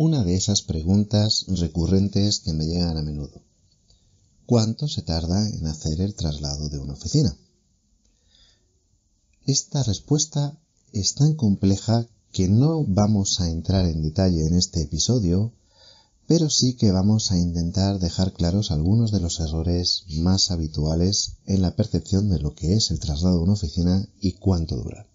una de esas preguntas recurrentes que me llegan a menudo. ¿Cuánto se tarda en hacer el traslado de una oficina? Esta respuesta es tan compleja que no vamos a entrar en detalle en este episodio, pero sí que vamos a intentar dejar claros algunos de los errores más habituales en la percepción de lo que es el traslado de una oficina y cuánto dura.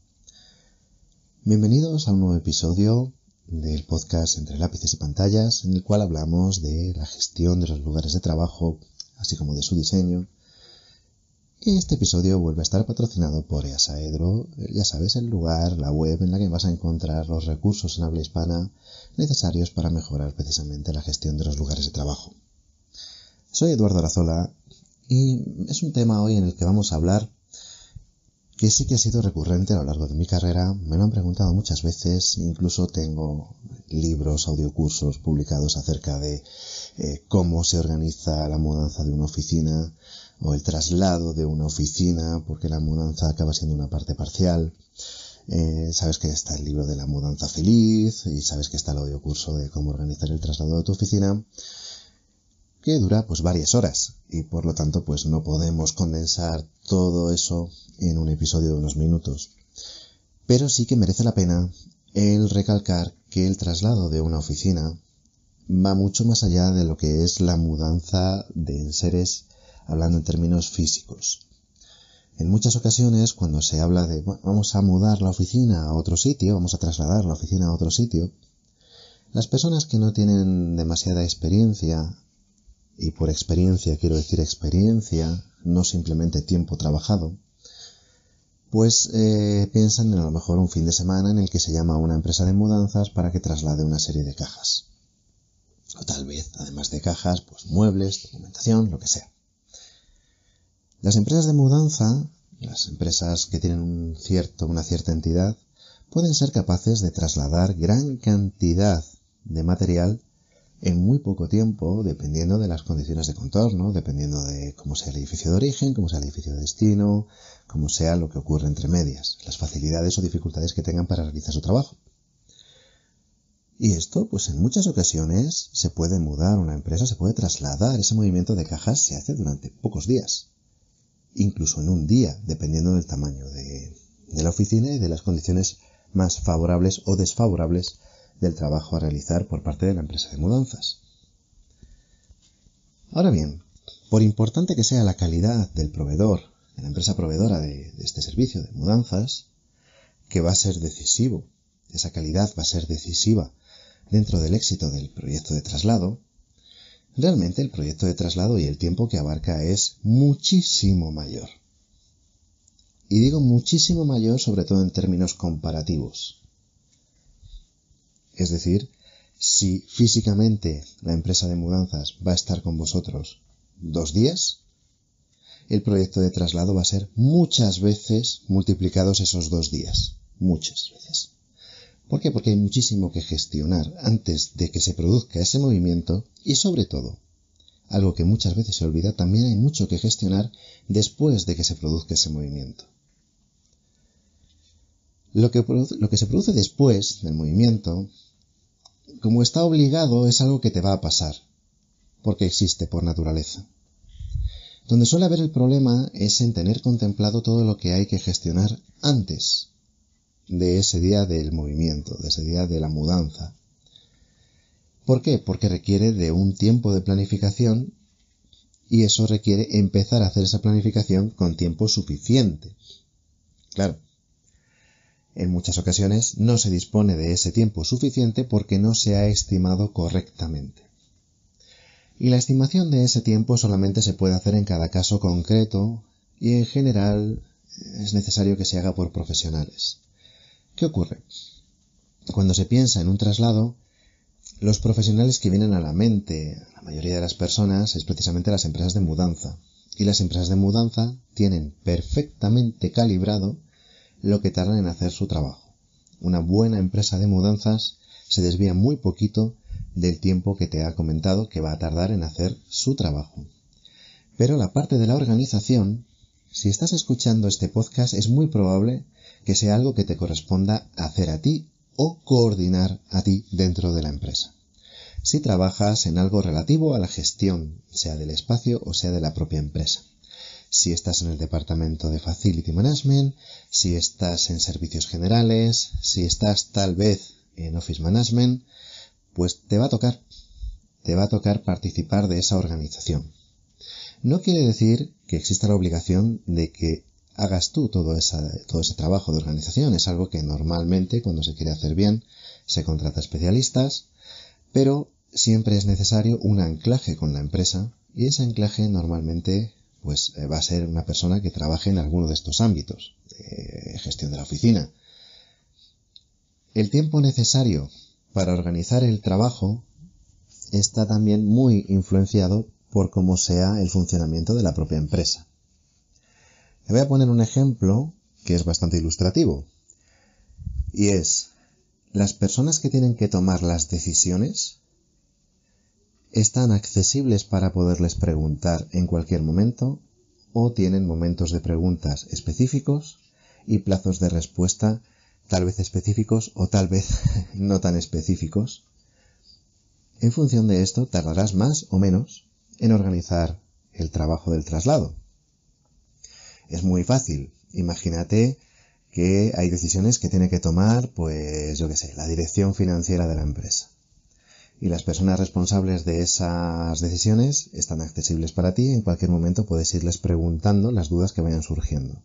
Bienvenidos a un nuevo episodio del podcast Entre Lápices y Pantallas, en el cual hablamos de la gestión de los lugares de trabajo, así como de su diseño. Y este episodio vuelve a estar patrocinado por Easaedro, ya sabes, el lugar, la web en la que vas a encontrar los recursos en habla hispana necesarios para mejorar precisamente la gestión de los lugares de trabajo. Soy Eduardo Arazola y es un tema hoy en el que vamos a hablar que sí que ha sido recurrente a lo largo de mi carrera. Me lo han preguntado muchas veces, incluso tengo libros, audiocursos publicados acerca de cómo se organiza la mudanza de una oficina o el traslado de una oficina, porque la mudanza acaba siendo una parte parcial. Sabes que está el libro de la mudanza feliz y sabes que está el audiocurso de cómo organizar el traslado de tu oficina, que dura pues varias horas y por lo tanto pues no podemos condensar todo eso en un episodio de unos minutos. Pero sí que merece la pena el recalcar que el traslado de una oficina va mucho más allá de lo que es la mudanza de enseres, hablando en términos físicos. En muchas ocasiones, cuando se habla de vamos a mudar la oficina a otro sitio, vamos a trasladar la oficina a otro sitio, las personas que no tienen demasiada experiencia, y por experiencia quiero decir experiencia, no simplemente tiempo trabajado, pues piensan en a lo mejor un fin de semana en el que se llama a una empresa de mudanzas para que traslade una serie de cajas. O tal vez, además de cajas, pues muebles, documentación, lo que sea. Las empresas de mudanza, las empresas que tienen una cierta entidad, pueden ser capaces de trasladar gran cantidad de material en muy poco tiempo, dependiendo de las condiciones de contorno, dependiendo de cómo sea el edificio de origen, cómo sea el edificio de destino, cómo sea lo que ocurre entre medias, las facilidades o dificultades que tengan para realizar su trabajo. Y esto, pues en muchas ocasiones se puede mudar una empresa, se puede trasladar, ese movimiento de cajas se hace durante pocos días. Incluso en un día, dependiendo del tamaño de la oficina y de las condiciones más favorables o desfavorables del trabajo a realizar por parte de la empresa de mudanzas. Ahora bien, por importante que sea la calidad del proveedor, de la empresa proveedora de este servicio de mudanzas, que va a ser decisivo, esa calidad va a ser decisiva dentro del éxito del proyecto de traslado, realmente el proyecto de traslado y el tiempo que abarca es muchísimo mayor. Y digo muchísimo mayor sobre todo en términos comparativos. Es decir, si físicamente la empresa de mudanzas va a estar con vosotros 2 días, el proyecto de traslado va a ser muchas veces multiplicados esos 2 días. Muchas veces. ¿Por qué? Porque hay muchísimo que gestionar antes de que se produzca ese movimiento y sobre todo, algo que muchas veces se olvida, también hay mucho que gestionar después de que se produzca ese movimiento. Lo que se produce después del movimiento, como está obligado, es algo que te va a pasar, porque existe por naturaleza. Donde suele haber el problema es en tener contemplado todo lo que hay que gestionar antes de ese día del movimiento, de ese día de la mudanza. ¿Por qué? Porque requiere de un tiempo de planificación y eso requiere empezar a hacer esa planificación con tiempo suficiente. Claro, en muchas ocasiones no se dispone de ese tiempo suficiente porque no se ha estimado correctamente. Y la estimación de ese tiempo solamente se puede hacer en cada caso concreto y en general es necesario que se haga por profesionales. ¿Qué ocurre? Cuando se piensa en un traslado, los profesionales que vienen a la mente, a la mayoría de las personas, es precisamente las empresas de mudanza. Y las empresas de mudanza tienen perfectamente calibrado lo que tardan en hacer su trabajo. Una buena empresa de mudanzas se desvía muy poquito del tiempo que te ha comentado que va a tardar en hacer su trabajo. Pero la parte de la organización, si estás escuchando este podcast, es muy probable que sea algo que te corresponda hacer a ti o coordinar a ti dentro de la empresa. si trabajas en algo relativo a la gestión, sea del espacio o sea de la propia empresa. Si estás en el departamento de Facility Management, si estás en servicios generales, si estás tal vez en Office Management, pues te va a tocar participar de esa organización. No quiere decir que exista la obligación de que hagas tú todo ese trabajo de organización. Es algo que normalmente, cuando se quiere hacer bien, se contrata especialistas, pero siempre es necesario un anclaje con la empresa, y ese anclaje normalmente pues va a ser una persona que trabaje en alguno de estos ámbitos, gestión de la oficina. El tiempo necesario para organizar el trabajo está también muy influenciado por cómo sea el funcionamiento de la propia empresa. Le voy a poner un ejemplo que es bastante ilustrativo, y es: las personas que tienen que tomar las decisiones están accesibles para poderles preguntar en cualquier momento, o tienen momentos de preguntas específicos y plazos de respuesta tal vez específicos o tal vez no tan específicos. En función de esto tardarás más o menos en organizar el trabajo del traslado. Es muy fácil. Imagínate que hay decisiones que tiene que tomar, pues la dirección financiera de la empresa. Y las personas responsables de esas decisiones están accesibles para ti. En cualquier momento puedes irles preguntando las dudas que vayan surgiendo.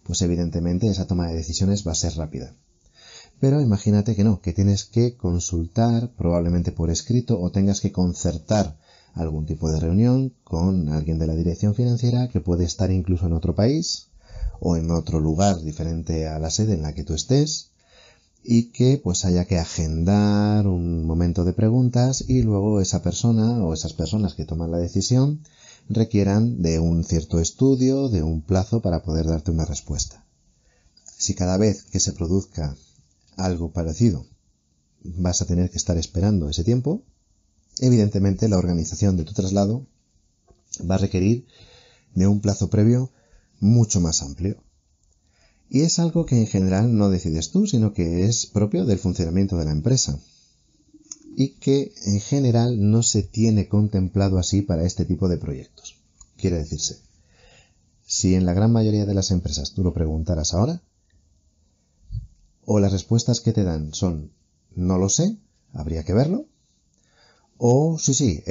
Pues evidentemente esa toma de decisiones va a ser rápida. Pero imagínate que no, que tienes que consultar probablemente por escrito, o tengas que concertar algún tipo de reunión con alguien de la dirección financiera que puede estar incluso en otro país o en otro lugar diferente a la sede en la que tú estés, y que pues haya que agendar un momento de preguntas, y luego esa persona o esas personas que toman la decisión requieran de un cierto estudio, de un plazo para poder darte una respuesta. Si cada vez que se produzca algo parecido vas a tener que estar esperando ese tiempo, evidentemente la organización de tu traslado va a requerir de un plazo previo mucho más amplio. Y es algo que en general no decides tú, sino que es propio del funcionamiento de la empresa, y que en general no se tiene contemplado así para este tipo de proyectos. Quiere decirse, si en la gran mayoría de las empresas tú lo preguntaras ahora, o las respuestas que te dan son no lo sé, habría que verlo, o sí,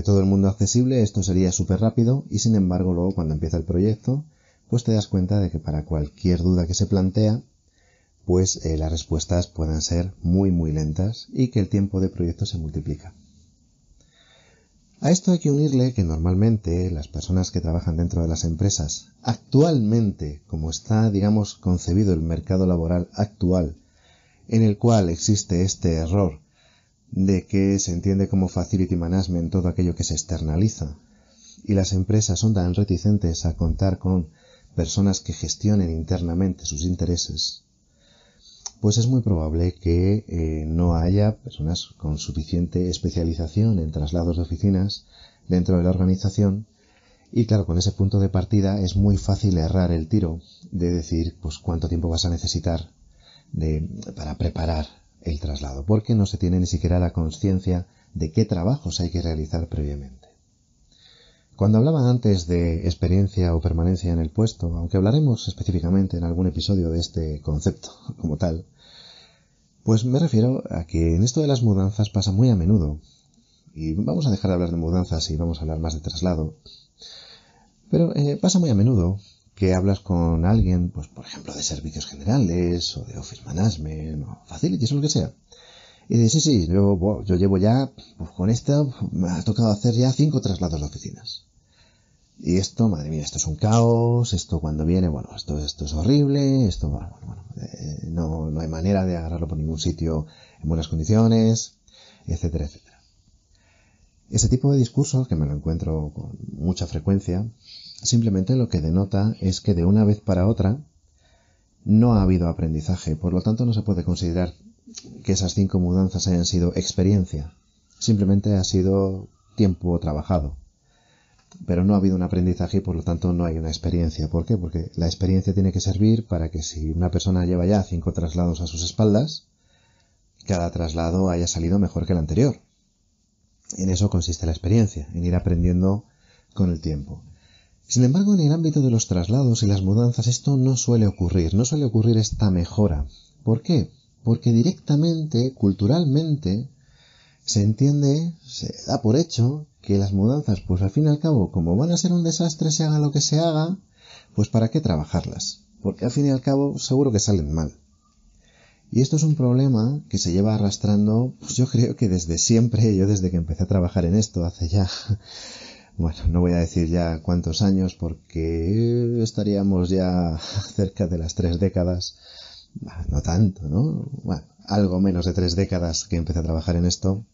todo el mundo accesible, esto sería súper rápido, y sin embargo luego cuando empieza el proyecto pues te das cuenta de que para cualquier duda que se plantea, pues las respuestas puedan ser muy muy lentas, y que el tiempo de proyecto se multiplica. A esto hay que unirle que normalmente las personas que trabajan dentro de las empresas, actualmente, como está, concebido el mercado laboral actual, en el cual existe este error de que se entiende como Facility Management todo aquello que se externaliza, y las empresas son tan reticentes a contar con personas que gestionen internamente sus intereses, pues es muy probable que no haya personas con suficiente especialización en traslados de oficinas dentro de la organización, y claro, con ese punto de partida es muy fácil errar el tiro de decir pues cuánto tiempo vas a necesitar para preparar el traslado, porque no se tiene ni siquiera la conciencia de qué trabajos hay que realizar previamente. Cuando hablaba antes de experiencia o permanencia en el puesto, aunque hablaremos específicamente en algún episodio de este concepto como tal, pues me refiero a que en esto de las mudanzas pasa muy a menudo, y vamos a dejar de hablar de mudanzas y vamos a hablar más de traslado, pero pasa muy a menudo que hablas con alguien, pues por ejemplo de servicios generales o de Office Management o Facilities o lo que sea, y dices, sí, yo llevo ya, pues con esto me ha tocado hacer ya 5 traslados de oficinas. Y esto, madre mía, esto es un caos, esto cuando viene, esto es horrible, esto, no hay manera de agarrarlo por ningún sitio en buenas condiciones, etcétera, etcétera. Ese tipo de discurso, que me lo encuentro con mucha frecuencia, simplemente lo que denota es que de una vez para otra no ha habido aprendizaje, por lo tanto no se puede considerar que esas 5 mudanzas hayan sido experiencia, simplemente ha sido tiempo trabajado, pero no ha habido un aprendizaje y por lo tanto no hay una experiencia. ¿Por qué? Porque la experiencia tiene que servir para que si una persona lleva ya 5 traslados a sus espaldas, cada traslado haya salido mejor que el anterior. En eso consiste la experiencia, en ir aprendiendo con el tiempo. Sin embargo, en el ámbito de los traslados y las mudanzas esto no suele ocurrir esta mejora. ¿Por qué? Porque directamente, culturalmente, se entiende, se da por hecho que las mudanzas, pues al fin y al cabo, como van a ser un desastre, se haga lo que se haga, pues ¿para qué trabajarlas? Porque al fin y al cabo seguro que salen mal. Y esto es un problema que se lleva arrastrando, pues yo creo que desde siempre, yo desde que empecé a trabajar en esto, hace ya, bueno, no voy a decir ya cuántos años, porque estaríamos ya cerca de las 3 décadas, no tanto, ¿no? Bueno, algo menos de 3 décadas que empecé a trabajar en esto,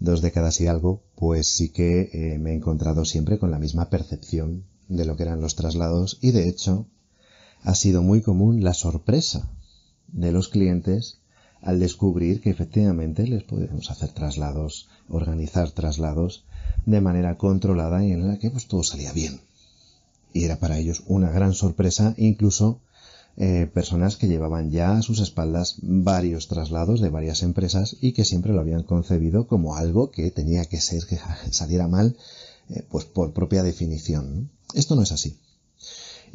2 décadas y algo, pues sí que me he encontrado siempre con la misma percepción de lo que eran los traslados y de hecho ha sido muy común la sorpresa de los clientes al descubrir que efectivamente les podemos hacer traslados, organizar traslados de manera controlada y en la que pues todo salía bien. Y era para ellos una gran sorpresa, incluso personas que llevaban ya a sus espaldas varios traslados de varias empresas y que siempre lo habían concebido como algo que tenía que ser, que saliera mal, pues por propia definición, ¿no? Esto no es así.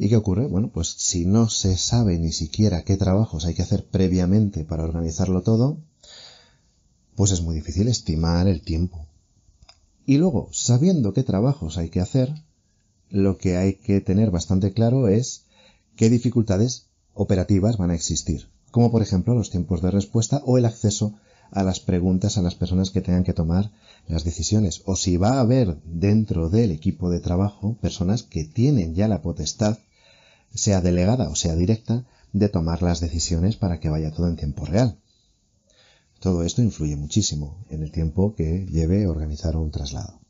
¿Y qué ocurre? Bueno, pues si no se sabe ni siquiera qué trabajos hay que hacer previamente para organizarlo todo, pues es muy difícil estimar el tiempo. Y luego, sabiendo qué trabajos hay que hacer, lo que hay que tener bastante claro es qué dificultades operativas van a existir, como por ejemplo los tiempos de respuesta o el acceso a las preguntas a las personas que tengan que tomar las decisiones, o si va a haber dentro del equipo de trabajo personas que tienen ya la potestad, sea delegada o sea directa, de tomar las decisiones para que vaya todo en tiempo real. Todo esto influye muchísimo en el tiempo que lleve organizar un traslado.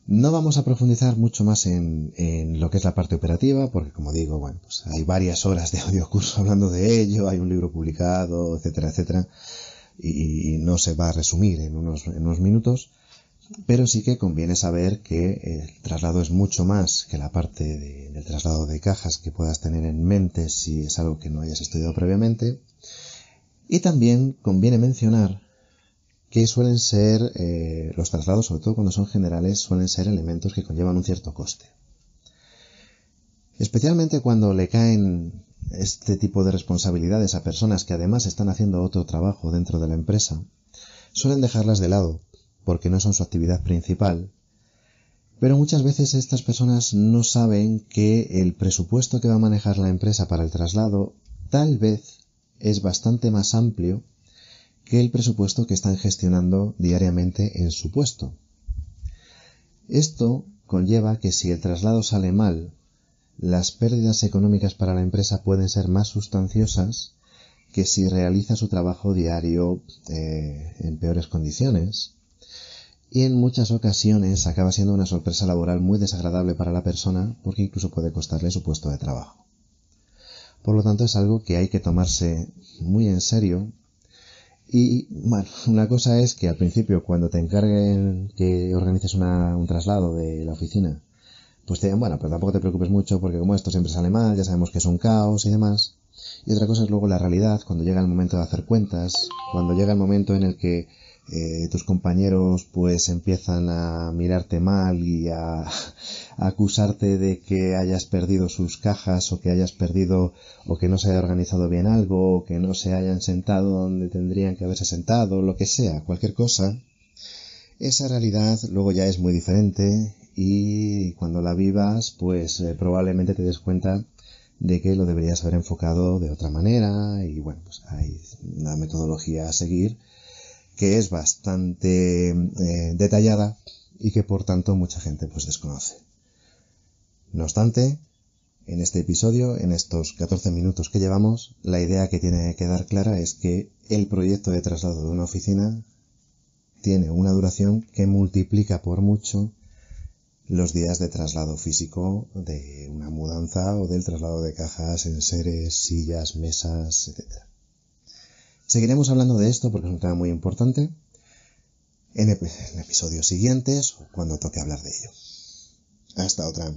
No vamos a profundizar mucho más en lo que es la parte operativa, porque como digo, bueno, pues hay varias horas de audiocurso hablando de ello, hay un libro publicado, etcétera, etcétera, y no se va a resumir en unos minutos, pero sí que conviene saber que el traslado es mucho más que la parte del traslado de cajas que puedas tener en mente si es algo que no hayas estudiado previamente, y también conviene mencionar que suelen ser, los traslados, sobre todo cuando son generales, suelen ser elementos que conllevan un cierto coste. Especialmente cuando le caen este tipo de responsabilidades a personas que además están haciendo otro trabajo dentro de la empresa, suelen dejarlas de lado, porque no son su actividad principal, pero muchas veces estas personas no saben que el presupuesto que va a manejar la empresa para el traslado tal vez es bastante más amplio que el presupuesto que están gestionando diariamente en su puesto. Esto conlleva que si el traslado sale mal, las pérdidas económicas para la empresa pueden ser más sustanciosas que si realiza su trabajo diario en peores condiciones, y en muchas ocasiones acaba siendo una sorpresa laboral muy desagradable para la persona porque incluso puede costarle su puesto de trabajo. Por lo tanto, es algo que hay que tomarse muy en serio. Y bueno, una cosa es que al principio cuando te encarguen que organices un traslado de la oficina, pues te digan, bueno, pero tampoco te preocupes mucho porque como esto siempre sale mal, ya sabemos que es un caos y demás. Y otra cosa es luego la realidad, cuando llega el momento de hacer cuentas, cuando llega el momento en el que tus compañeros pues empiezan a mirarte mal y a acusarte de que hayas perdido sus cajas o que hayas perdido o que no se haya organizado bien algo o que no se hayan sentado donde tendrían que haberse sentado, lo que sea, cualquier cosa, esa realidad luego ya es muy diferente y cuando la vivas pues probablemente te des cuenta de que lo deberías haber enfocado de otra manera y bueno, pues hay una metodología a seguir que es bastante detallada y que por tanto mucha gente pues desconoce. No obstante, en este episodio, en estos 14 minutos que llevamos, la idea que tiene que quedar clara es que el proyecto de traslado de una oficina tiene una duración que multiplica por mucho los días de traslado físico de una mudanza o del traslado de cajas, enseres, sillas, mesas, etc. Seguiremos hablando de esto porque es un tema muy importante en episodios siguientes o cuando toque hablar de ello. Hasta otra.